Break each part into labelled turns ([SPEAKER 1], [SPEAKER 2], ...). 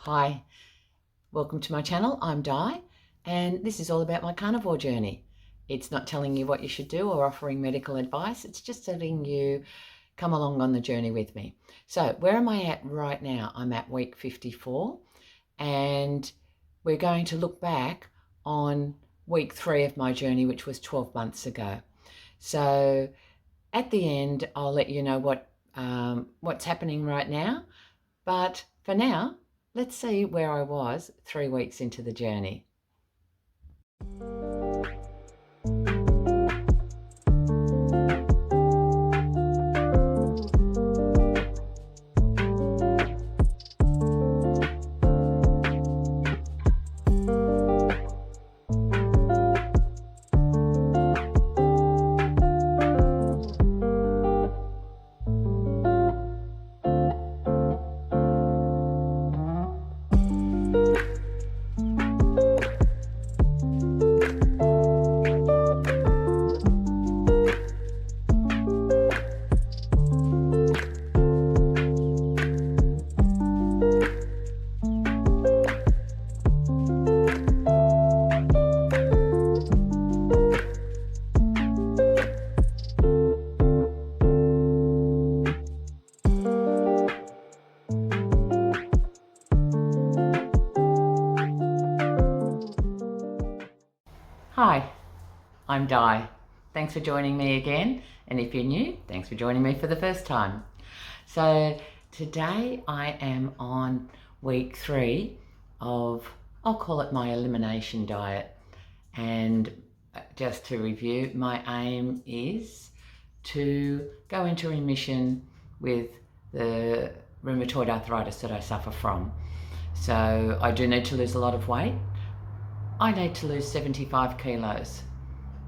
[SPEAKER 1] Hi, welcome to my channel. I'm Di, and this is all about my carnivore journey. It's not telling you what you should do or offering medical advice. It's just letting you come along on the journey with me. So where am I at right now? I'm at week 54, and we're going to look back on week 3 of my journey, which was 12 months ago. So at the end, I'll let you know what's happening right now. But for now, let's see where I was 3 weeks into the journey. Hi, I'm Di. Thanks for joining me again, and if you're new, thanks for joining me for the first time. So today I am on week 3 of, I'll call it my elimination diet. And just to review, my aim is to go into remission with the rheumatoid arthritis that I suffer from. So I do need to lose a lot of weight. I need to lose 75 kilos.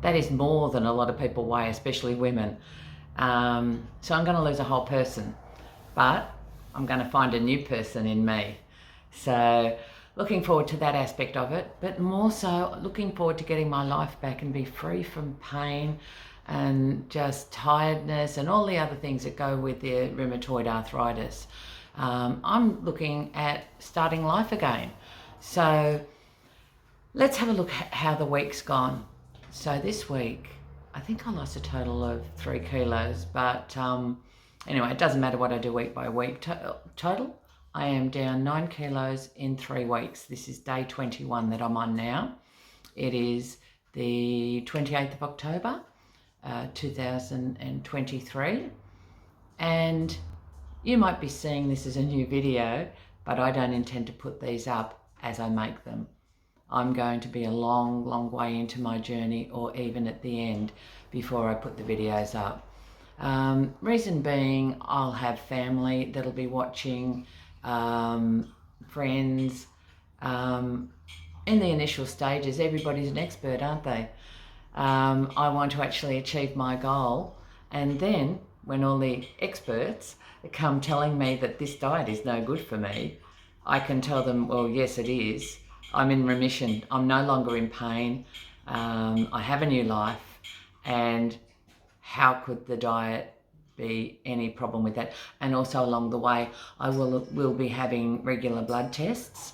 [SPEAKER 1] That is more than a lot of people weigh, especially women. So I'm going to lose a whole person, but I'm going to find a new person in me. So looking forward to that aspect of it, but more so looking forward to getting my life back and be free from pain and just tiredness and all the other things that go with the rheumatoid arthritis. I'm looking at starting life again. So let's have a look at how the week's gone. So this week, I think I lost a total of 3 kilos, but anyway, it doesn't matter what I do week by week. Total, I am down 9 kilos in 3 weeks. This is day 21 that I'm on now. It is the 28th of October, 2023. And you might be seeing this as a new video, but I don't intend to put these up as I make them. I'm going to be a long, long way into my journey, or even at the end, before I put the videos up. Reason being, I'll have family that'll be watching, friends. In the initial stages, everybody's an expert, aren't they? I want to actually achieve my goal, and then when all the experts come telling me that this diet is no good for me, I can tell them, well, yes, it is. I'm in remission. I'm no longer in pain. I have a new life, and how could the diet be any problem with that? And also along the way, I will be having regular blood tests.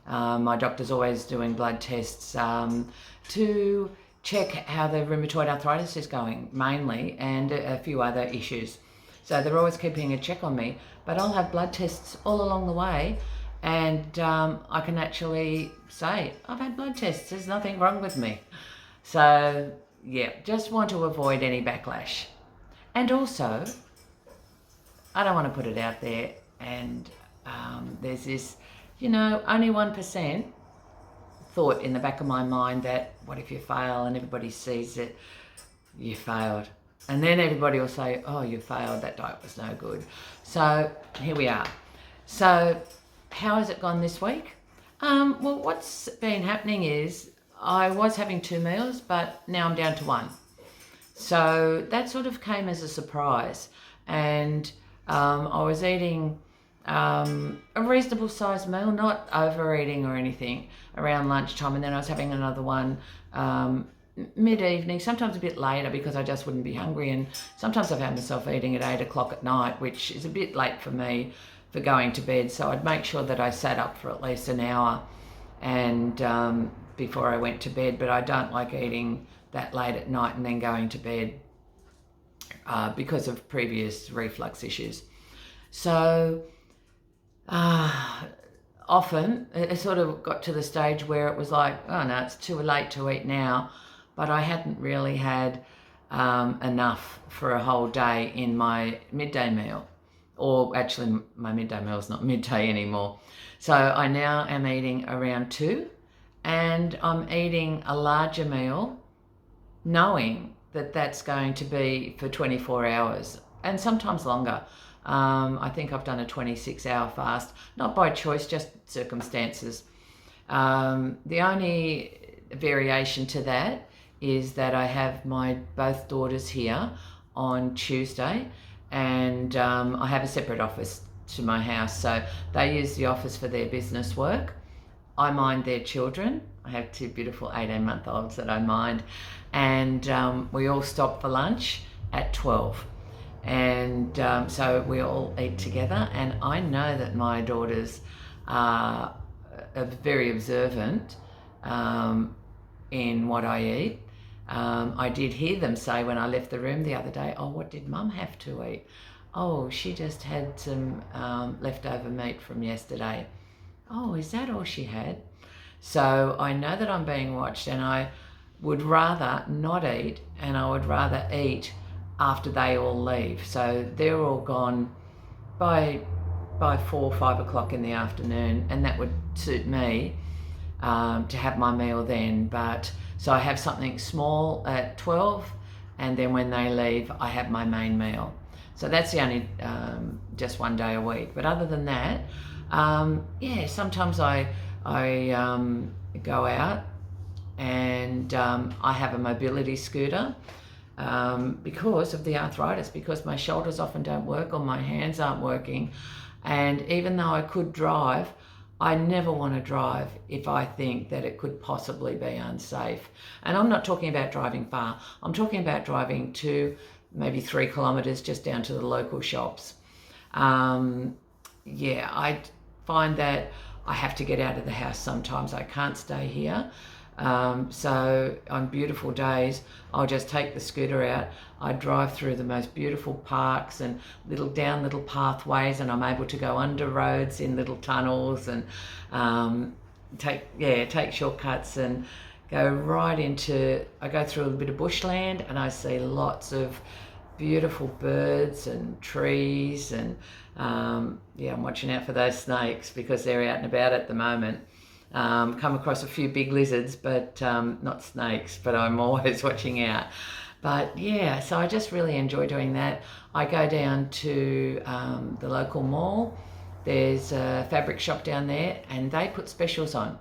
[SPEAKER 1] My doctor's always doing blood tests to check how the rheumatoid arthritis is going, mainly, and a few other issues. So they're always keeping a check on me, but I'll have blood tests all along the way. And I can actually say, I've had blood tests, there's nothing wrong with me. So yeah, just want to avoid any backlash. And also, I don't want to put it out there, and there's this, only 1% thought in the back of my mind that, what if you fail and everybody sees that you failed? And then everybody will say, oh, you failed, that diet was no good. So here we are. So how has it gone this week? Well, what's been happening is I was having 2 meals, but now I'm down to 1. So that sort of came as a surprise. And I was eating a reasonable sized meal, not overeating or anything, around lunchtime. And then I was having another one mid-evening, sometimes a bit later because I just wouldn't be hungry. And sometimes I found myself eating at 8 o'clock at night, which is a bit late for me. for going to bed. So I'd make sure that I sat up for at least an hour and before I went to bed. But I don't like eating that late at night and then going to bed because of previous reflux issues. So often it sort of got to the stage where it was like, oh no, it's too late to eat now, but I hadn't really had enough for a whole day in my midday meal. Or actually my midday meal is not midday anymore. So I now am eating around 2, and I'm eating a larger meal knowing that that's going to be for 24 hours and sometimes longer. I think I've done a 26-hour fast, not by choice, just circumstances. The only variation to that is that I have my both daughters here on Tuesday, and I have a separate office to my house, so they use the office for their business work. I mind their children. I have 2 beautiful 18-month-olds that I mind, and we all stop for lunch at 12. And so we all eat together, and I know that my daughters are very observant in what I eat. I did hear them say when I left the room the other day, oh, what did Mum have to eat? Oh, she just had some leftover meat from yesterday. Oh, is that all she had? So I know that I'm being watched, and I would rather not eat, and I would rather eat after they all leave. So they're all gone by 4 or 5 o'clock in the afternoon, and that would suit me to have my meal then. But so I have something small at 12, and then when they leave, I have my main meal. So that's the only just 1 day a week. But other than that, yeah, sometimes I go out, and I have a mobility scooter because of the arthritis, because my shoulders often don't work or my hands aren't working. And even though I could drive, I never want to drive if I think that it could possibly be unsafe. And I'm not talking about driving far. I'm talking about driving 2, maybe 3 kilometres just down to the local shops. Yeah, I find that I have to get out of the house sometimes. I can't stay here. So on beautiful days, I'll just take the scooter out. I drive through the most beautiful parks and down little pathways, and I'm able to go under roads in little tunnels and take shortcuts and go right into. I go through a little bit of bushland, and I see lots of beautiful birds and trees, and yeah, I'm watching out for those snakes because they're out and about at the moment. Come across a few big lizards, but not snakes, but I'm always watching out. But yeah, so I just really enjoy doing that. I go down to the local mall. There's a fabric shop down there, and they put specials on.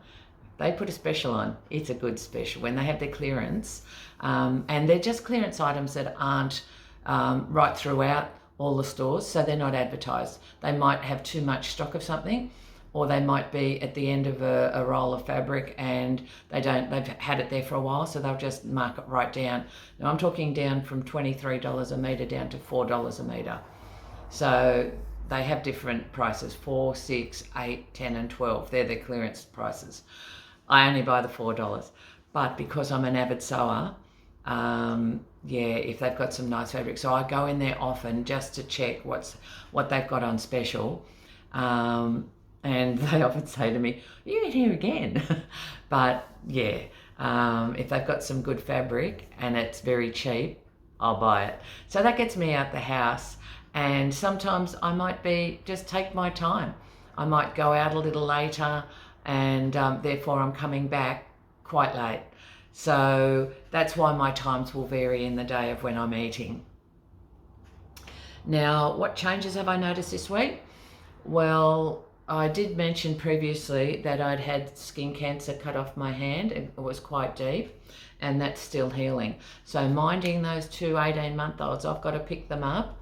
[SPEAKER 1] They put a special on. It's a good special when they have their clearance. And they're just clearance items that aren't right throughout all the stores, so they're not advertised. They might have too much stock of something, or they might be at the end of a roll of fabric and they've had it there for a while, so they'll just mark it right down. Now I'm talking down from $23 a metre down to $4 a metre. So they have different prices, 4, 6, 8, 10 and 12. They're their clearance prices. I only buy the $4. But because I'm an avid sewer, yeah, if they've got some nice fabric. So I go in there often just to check what they've got on special. And they often say to me, you in here again? But yeah, if they've got some good fabric and it's very cheap, I'll buy it. So that gets me out the house. And sometimes I might just take my time. I might go out a little later, and therefore I'm coming back quite late. So that's why my times will vary in the day of when I'm eating. Now, what changes have I noticed this week? Well, I did mention previously that I'd had skin cancer cut off my hand. It was quite deep, and that's still healing. So minding those 2 18-month-olds, I've got to pick them up.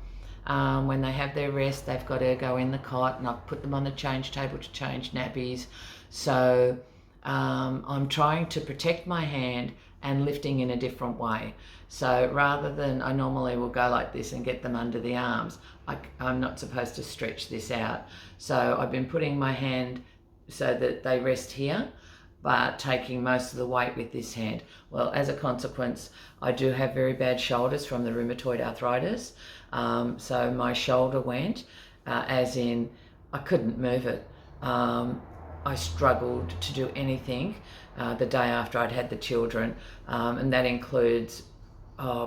[SPEAKER 1] When they have their rest, they've got to go in the cot, and I've put them on the change table to change nappies. So I'm trying to protect my hand and lifting in a different way. So rather than, I normally will go like this and get them under the arms, I'm not supposed to stretch this out. So I've been putting my hand so that they rest here, but taking most of the weight with this hand. Well, as a consequence, I do have very bad shoulders from the rheumatoid arthritis. So my shoulder went, as in I couldn't move it. I struggled to do anything the day after I'd had the children, and that includes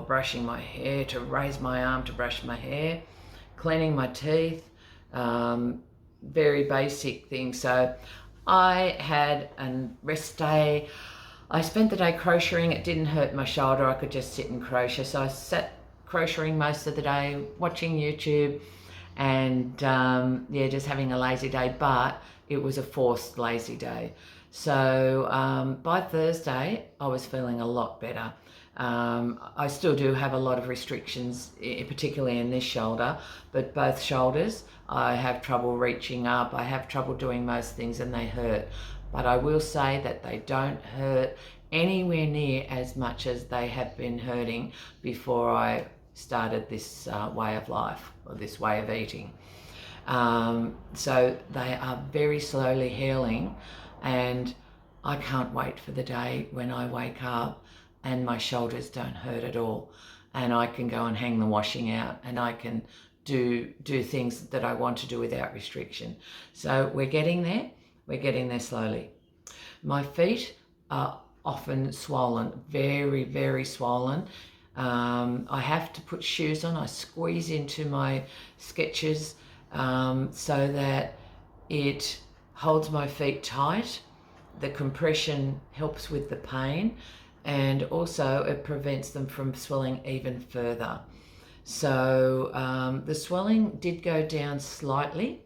[SPEAKER 1] brushing my hair, to raise my arm to brush my hair, cleaning my teeth, very basic things. So I had a rest day. I spent the day crocheting. It didn't hurt my shoulder. I could just sit and crochet. So I sat crocheting most of the day, watching YouTube, and yeah, just having a lazy day. But it was a forced lazy day. So by Thursday, I was feeling a lot better. I still do have a lot of restrictions, particularly in this shoulder, but both shoulders, I have trouble reaching up. I have trouble doing most things and they hurt. But I will say that they don't hurt anywhere near as much as they have been hurting before I started this way of life, or this way of eating. So they are very slowly healing, and I can't wait for the day when I wake up and my shoulders don't hurt at all, and I can go and hang the washing out, and I can do things that I want to do without restriction. So we're getting there slowly. My feet are often swollen, very, very swollen. I have to put shoes on. I squeeze into my Skechers so that it holds my feet tight. The compression helps with the pain, and also it prevents them from swelling even further. So the swelling did go down slightly.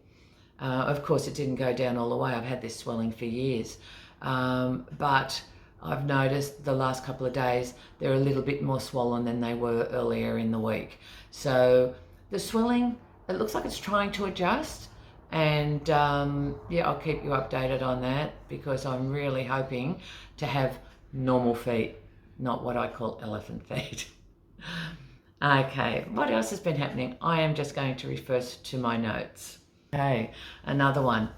[SPEAKER 1] Of course, it didn't go down all the way. I've had this swelling for years. But I've noticed the last couple of days they're a little bit more swollen than they were earlier in the week. So the swelling, it looks like it's trying to adjust. And yeah, I'll keep you updated on that, because I'm really hoping to have normal feet, not what I call elephant feet. Okay, what else has been happening? I am just going to refer to my notes. Okay, another one.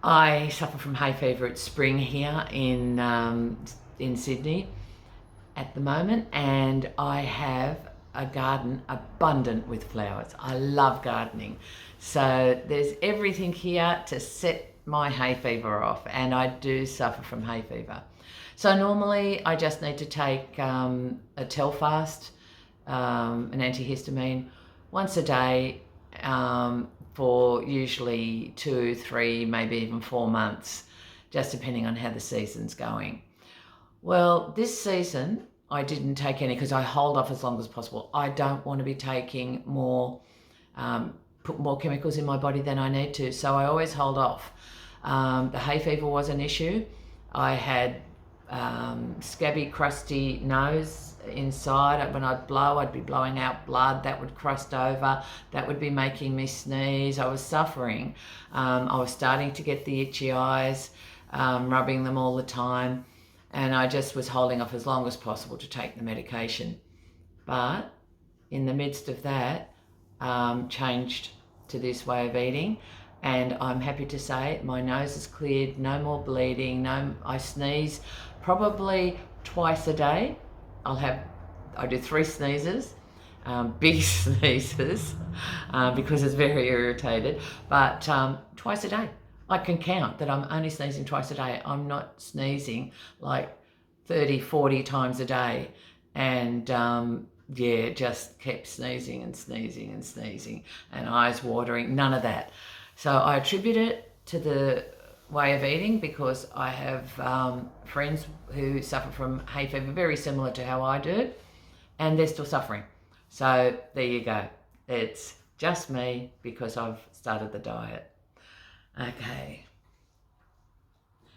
[SPEAKER 1] I suffer from hay fever. It's spring here in Sydney at the moment, and I have a garden abundant with flowers. I love gardening. So there's everything here to set my hay fever off, and I do suffer from hay fever. So normally I just need to take a Telfast, an antihistamine, once a day for usually 2, 3, maybe even 4 months, just depending on how the season's going. Well, this season I didn't take any because I hold off as long as possible. I don't want to be taking more, put more chemicals in my body than I need to, so I always hold off. The hay fever was an issue. I had scabby, crusty nose inside. When I'd blow, I'd be blowing out blood. That would crust over. That would be making me sneeze. I was suffering. I was starting to get the itchy eyes, rubbing them all the time, and I just was holding off as long as possible to take the medication. But in the midst of that, changed to this way of eating, and I'm happy to say my nose is cleared, no more bleeding, I sneeze probably twice a day. I do 3 sneezes, big sneezes, because it's very irritated, but twice a day. I can count that I'm only sneezing twice a day. I'm not sneezing like 30, 40 times a day, and yeah, just kept sneezing and sneezing and sneezing and eyes watering, none of that. So I attribute it to the way of eating, because I have friends who suffer from hay fever very similar to how I do, and they're still suffering. So there you go. It's just me because I've started the diet. Okay.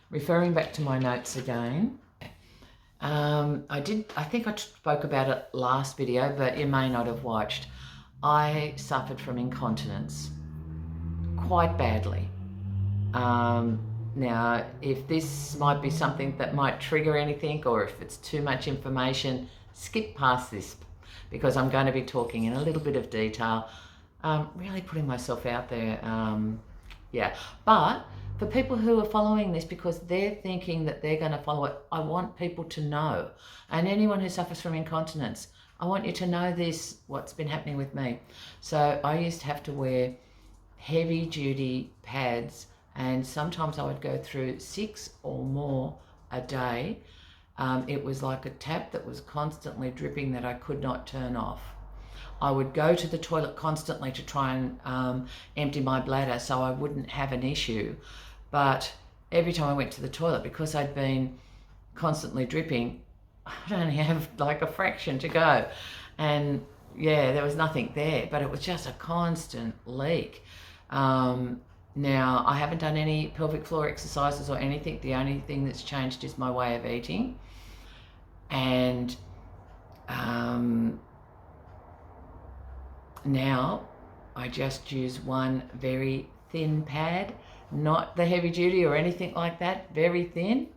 [SPEAKER 1] Referring back to my notes again. I think I spoke about it last video, but you may not have watched. I suffered from incontinence quite badly. Now, if this might be something that might trigger anything, or if it's too much information, skip past this, because I'm going to be talking in a little bit of detail, really putting myself out there. Yeah, but for people who are following this because they're thinking that they're going to follow it, I want people to know, and anyone who suffers from incontinence, I want you to know this, what's been happening with me. So I used to have to wear heavy duty pads, and sometimes I would go through 6 or more a day. It was like a tap that was constantly dripping that I could not turn off. I would go to the toilet constantly to try and empty my bladder so I wouldn't have an issue. But every time I went to the toilet, because I'd been constantly dripping, I'd only have like a fraction to go. And yeah, there was nothing there, but it was just a constant leak. Now, I haven't done any pelvic floor exercises or anything. The only thing that's changed is my way of eating. And now I just use one very thin pad, not the heavy duty or anything like that, very thin.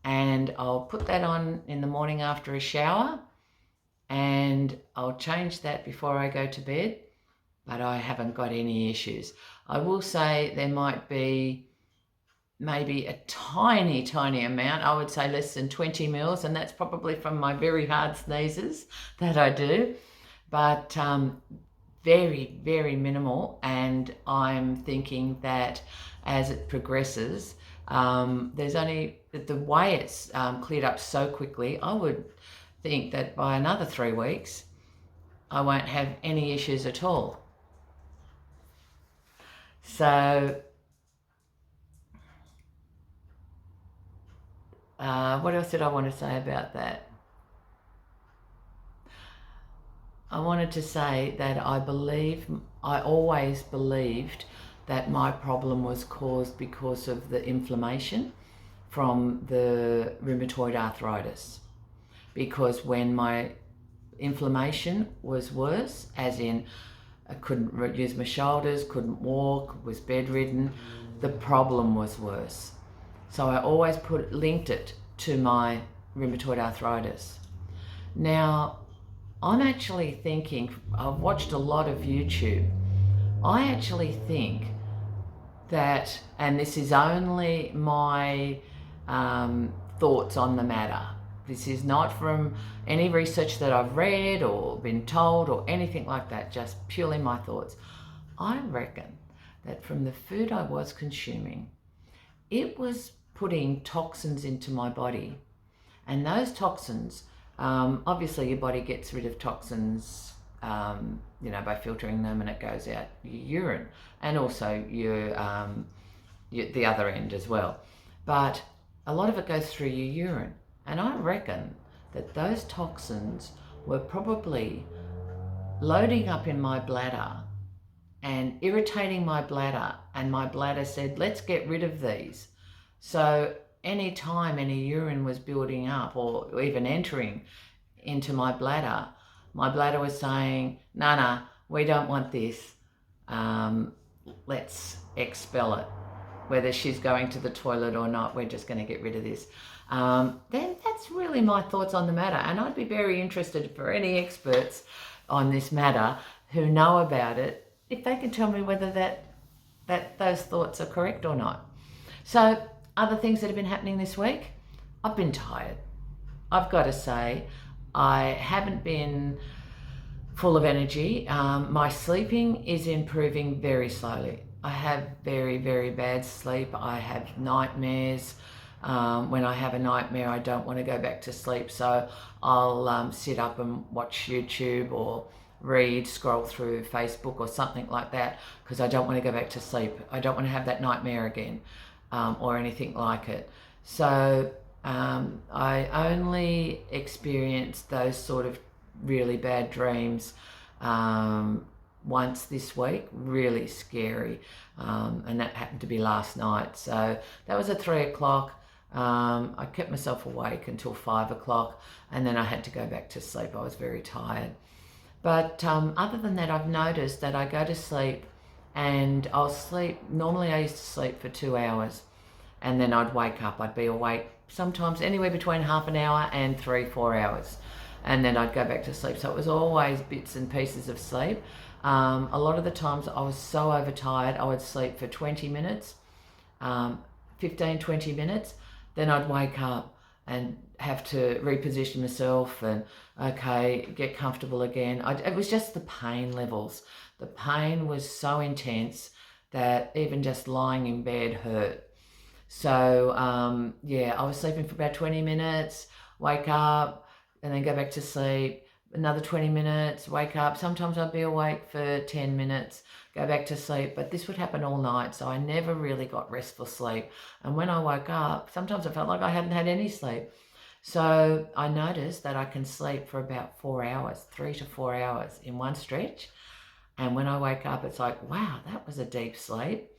[SPEAKER 1] And I'll put that on in the morning after a shower, and I'll change that before I go to bed, but I haven't got any issues. I will say there might be maybe a tiny amount, I would say less than 20 mils, and that's probably from my very hard sneezes that I do, but very minimal. And I'm thinking that as it progresses, there's only, the way it's cleared up so quickly, I would think that by another 3 weeks I won't have any issues at all. So what else did I want to say about that? I wanted to say that I always believed that my problem was caused because of the inflammation from the rheumatoid arthritis. Because when my inflammation was worse, as in I couldn't use my shoulders, couldn't walk, was bedridden, the problem was worse. So I always linked it to my rheumatoid arthritis. Now, I'm actually thinking, I've watched a lot of YouTube. I actually think that, and this is only my thoughts on the matter. This is not from any research that I've read or been told or anything like that, just purely my thoughts. I reckon that from the food I was consuming, it was putting toxins into my body. And those toxins, obviously your body gets rid of toxins, by filtering them, and it goes out your urine, and also the other end as well. But a lot of it goes through your urine. And I reckon that those toxins were probably loading up in my bladder and irritating my bladder, and my bladder said, let's get rid of these. So any time any urine was building up or even entering into my bladder was saying, no, we don't want this. Let's expel it. Whether she's going to the toilet or not, we're just going to get rid of this. Then that's really my thoughts on the matter. And I'd be very interested for any experts on this matter who know about it, if they can tell me whether that those thoughts are correct or not. So other things that have been happening this week, I've been tired. I've got to say, I haven't been full of energy. My sleeping is improving very slowly. I have very bad sleep. I have nightmares. When I have a nightmare, I don't want to go back to sleep. So I'll sit up and watch YouTube or read, scroll through Facebook or something like that, because I don't want to go back to sleep. I don't want to have that nightmare again, or anything like it. So I only experienced those sort of really bad dreams once this week, really scary, and that happened to be last night. So that was at 3 o'clock. I kept myself awake until 5 o'clock, and then I had to go back to sleep. I was very tired. But other than that, I've noticed that I go to sleep and I'll sleep. Normally I used to sleep for 2 hours, and then I'd wake up. I'd be awake sometimes anywhere between half an hour and 3-4 hours, and then I'd go back to sleep. So it was always bits and pieces of sleep. A lot of the times I was so overtired, I would sleep for 20 minutes, 15, 20 minutes, then I'd wake up and have to reposition myself and, okay, get comfortable again. It was just the pain levels. The pain was so intense that even just lying in bed hurt. So, yeah, I was sleeping for about 20 minutes, wake up, and then go back to sleep. Another 20 minutes, wake up. Sometimes I'd be awake for 10 minutes, go back to sleep. But this would happen all night, so I never really got restful sleep. And when I woke up, sometimes I felt like I hadn't had any sleep. So I noticed that I can sleep for about 4 hours, 3 to 4 hours in one stretch. And when I wake up, it's like, wow, that was a deep sleep.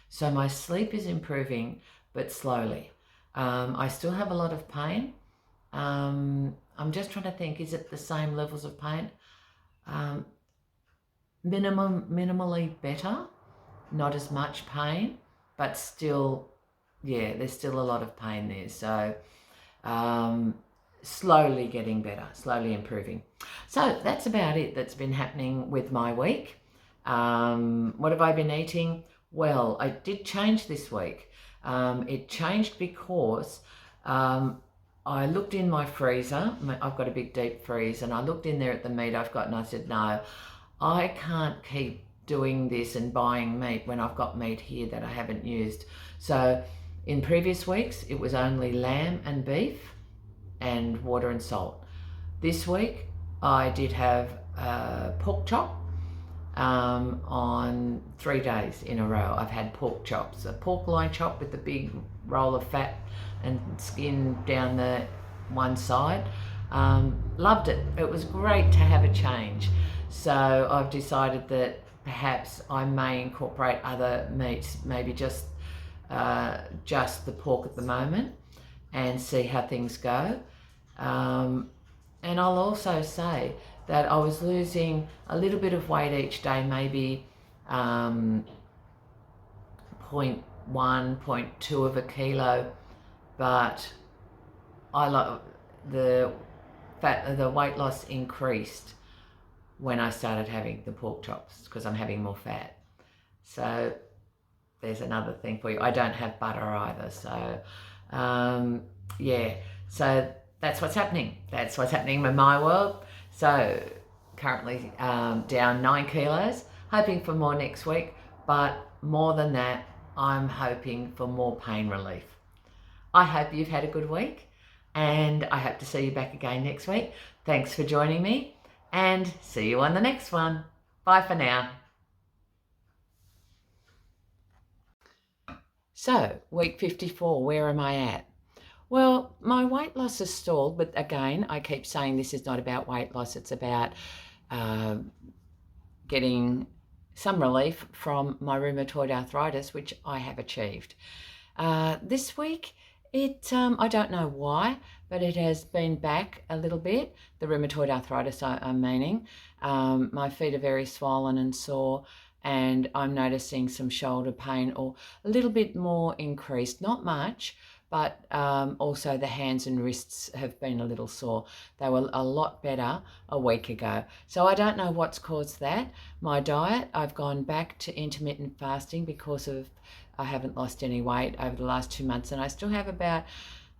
[SPEAKER 1] So my sleep is improving, but slowly. I still have a lot of pain. I'm just trying to think, is it the same levels of pain? Minimally better, not as much pain, but still, yeah, there's still a lot of pain there. So slowly getting better, slowly improving. So that's about it that's been happening with my week. What have I been eating? Well, I did change this week. It changed because I looked in my freezer. I've got a big deep freeze, and I looked in there at the meat I've got, and I said, no, I can't keep doing this and buying meat when I've got meat here that I haven't used. So in previous weeks, it was only lamb and beef and water and salt. This week, I did have pork chop. On 3 days in a row, I've had pork chops, a pork loin chop with a big roll of fat and skin down the one side. Loved it. It was great to have a change. So I've decided that perhaps I may incorporate other meats, maybe just the pork at the moment, and see how things go. And I'll also say that I was losing a little bit of weight each day, maybe 0.1, 0.2 of a kilo, but the weight loss increased when I started having the pork chops because I'm having more fat. So there's another thing for you. I don't have butter either, so yeah. So that's what's happening. That's what's happening in my world. So currently down 9 kilos, hoping for more next week, but more than that, I'm hoping for more pain relief. I hope you've had a good week, and I hope to see you back again next week. Thanks for joining me, and see you on the next one. Bye for now. So, week 54, where am I at? Well, my weight loss has stalled, but again, I keep saying this is not about weight loss. It's about getting some relief from my rheumatoid arthritis, which I have achieved. This week, I don't know why, but it has been back a little bit, the rheumatoid arthritis I'm meaning. My feet are very swollen and sore, and I'm noticing some shoulder pain, or a little bit more increased, not much, but also the hands and wrists have been a little sore. They were a lot better a week ago. So I don't know what's caused that. My diet, I've gone back to intermittent fasting because I haven't lost any weight over the last 2 months, and I still have about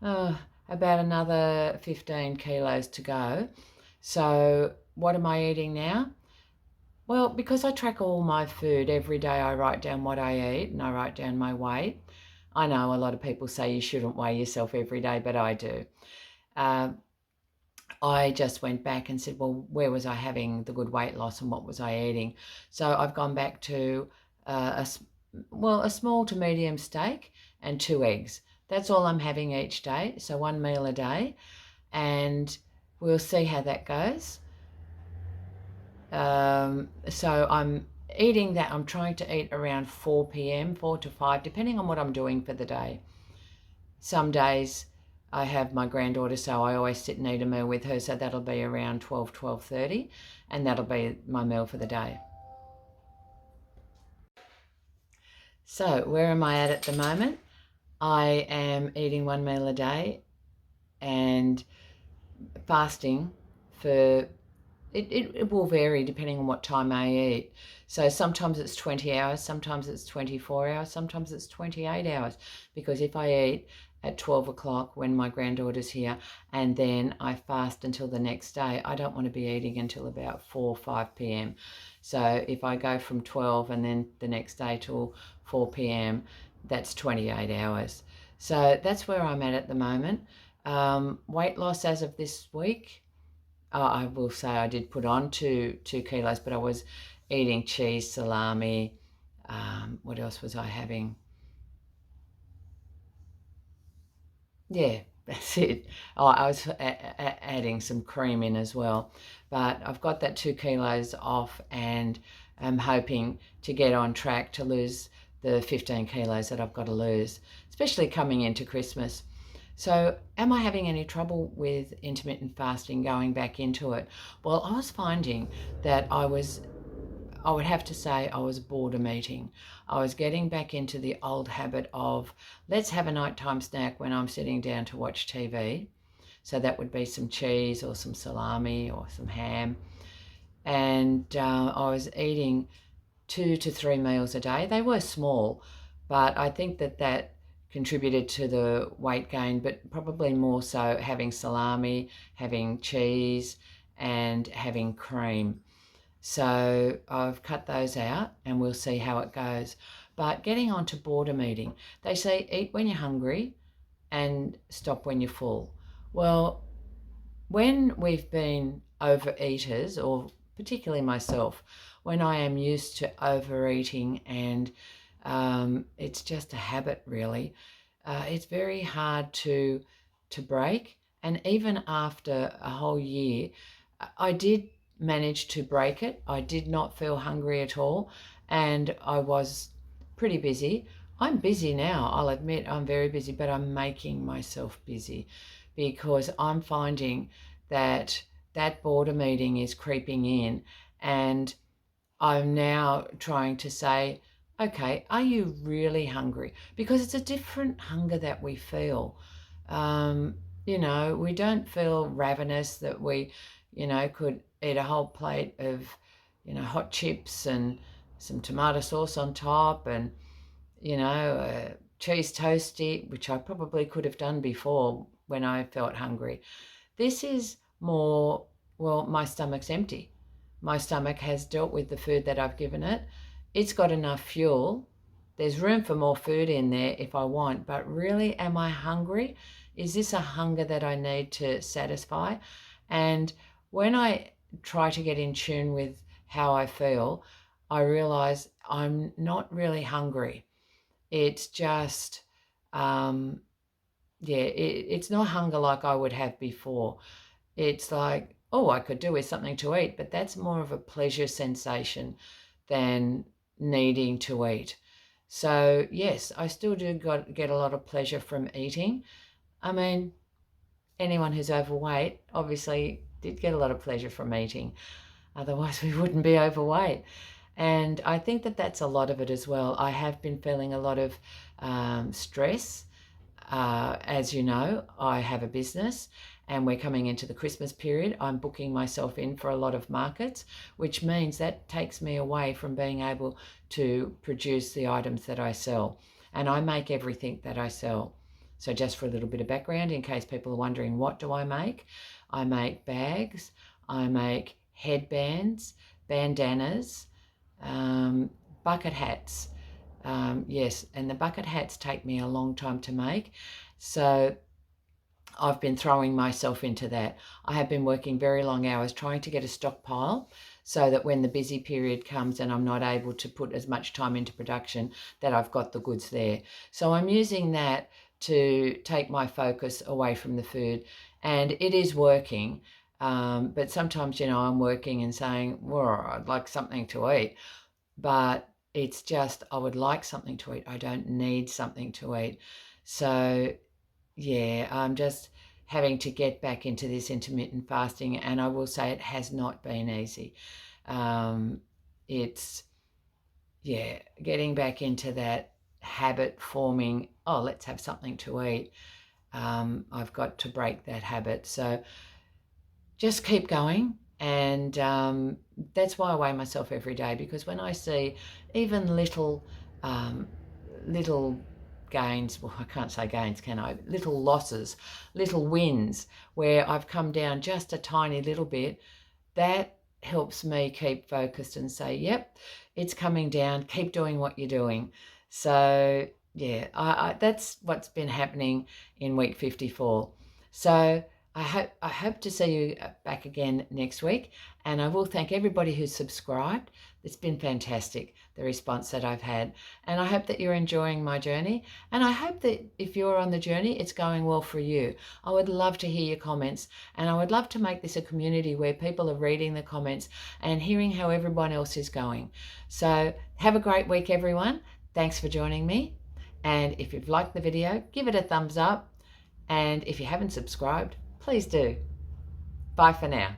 [SPEAKER 1] another 15 kilos to go. So what am I eating now? Well, because I track all my food every day, I write down what I eat and I write down my weight. I know a lot of people say you shouldn't weigh yourself every day, but I do. I just went back and said, well, where was I having the good weight loss and what was I eating? So I've gone back to a small to medium steak and 2 eggs. That's all I'm having each day, so 1 meal a day, and we'll see how that goes. So I'm eating that. I'm trying to eat around 4 p.m, 4 to 5, depending on what I'm doing for the day. Some days I have my granddaughter, so I always sit and eat a meal with her, so that'll be around 12, 12:30, and that'll be my meal for the day. So where am I at the moment? I am eating 1 meal a day and fasting for it will vary depending on what time I eat. So sometimes it's 20 hours, sometimes it's 24 hours, sometimes it's 28 hours. Because if I eat at 12 o'clock when my granddaughter's here and then I fast until the next day, I don't want to be eating until about 4 or 5 p.m. So if I go from 12 and then the next day till 4 p.m., that's 28 hours. So that's where I'm at the moment. Weight loss as of this week, I will say I did put on 2 kilos, but I was eating cheese, salami. What else was I having? Yeah, that's it. Oh, I was adding some cream in as well. But I've got that 2 kilos off and I'm hoping to get on track to lose the 15 kilos that I've got to lose, especially coming into Christmas. So am I having any trouble with intermittent fasting going back into it? Well, I was finding that I would have to say I was boredom eating. I was getting back into the old habit of let's have a nighttime snack when I'm sitting down to watch TV. So that would be some cheese or some salami or some ham. And I was eating 2 to 3 meals a day. They were small, but I think that contributed to the weight gain, but probably more so having salami, having cheese, and having cream. So I've cut those out and we'll see how it goes. But getting on to boredom eating, they say eat when you're hungry and stop when you're full. Well, when we've been overeaters, or particularly myself, when I am used to overeating and it's just a habit really, it's very hard to break. And even after a whole year, I did manage to break it. I did not feel hungry at all, and I was pretty busy. I'm busy now, I'll admit I'm very busy, but I'm making myself busy because I'm finding that that boredom eating is creeping in, and I'm now trying to say, okay, are you really hungry? Because it's a different hunger that we feel. Um, we don't feel ravenous that we, could eat a whole plate of, hot chips and some tomato sauce on top and, a cheese toasty, which I probably could have done before when I felt hungry. This is more, well, my stomach's empty. My stomach has dealt with the food that I've given it. It's got enough fuel. There's room for more food in there if I want, but really, am I hungry? Is this a hunger that I need to satisfy? And when I try to get in tune with how I feel, I realize I'm not really hungry. It's just, it's not hunger like I would have before. It's like, oh, I could do with something to eat, but that's more of a pleasure sensation than needing to eat. So, yes, I still do get a lot of pleasure from eating. I mean, anyone who's overweight obviously did get a lot of pleasure from eating. Otherwise, we wouldn't be overweight. And I think that that's a lot of it as well. I have been feeling a lot of stress. As you know, I have a business and we're coming into the Christmas period. I'm booking myself in for a lot of markets, which means that takes me away from being able to produce the items that I sell. And I make everything that I sell. So just for a little bit of background, in case people are wondering, what do I make? I make bags, I make headbands, bandanas, bucket hats. Yes, and the bucket hats take me a long time to make. So I've been throwing myself into that. I have been working very long hours trying to get a stockpile so that when the busy period comes and I'm not able to put as much time into production, that I've got the goods there. So I'm using that to take my focus away from the food, and it is working. But sometimes, I'm working and saying, well, I'd like something to eat, but it's just, I would like something to eat. I don't need something to eat. So yeah, I'm just having to get back into this intermittent fasting, and I will say it has not been easy. It's, getting back into that habit forming, oh, let's have something to eat. I've got to break that habit. So just keep going. And that's why I weigh myself every day, because when I see even little gains, well, I can't say gains, can I? Little losses, little wins, where I've come down just a tiny little bit, that helps me keep focused and say, yep, it's coming down, keep doing what you're doing. So yeah, that's what's been happening in week 54. So I hope to see you back again next week, and I will thank everybody who's subscribed. It's been fantastic, the response that I've had, and I hope that you're enjoying my journey, and I hope that if you're on the journey, it's going well for you. I would love to hear your comments, and I would love to make this a community where people are reading the comments and hearing how everyone else is going. So have a great week, everyone. Thanks for joining me, and if you've liked the video, give it a thumbs up, and if you haven't subscribed, please do. Bye for now.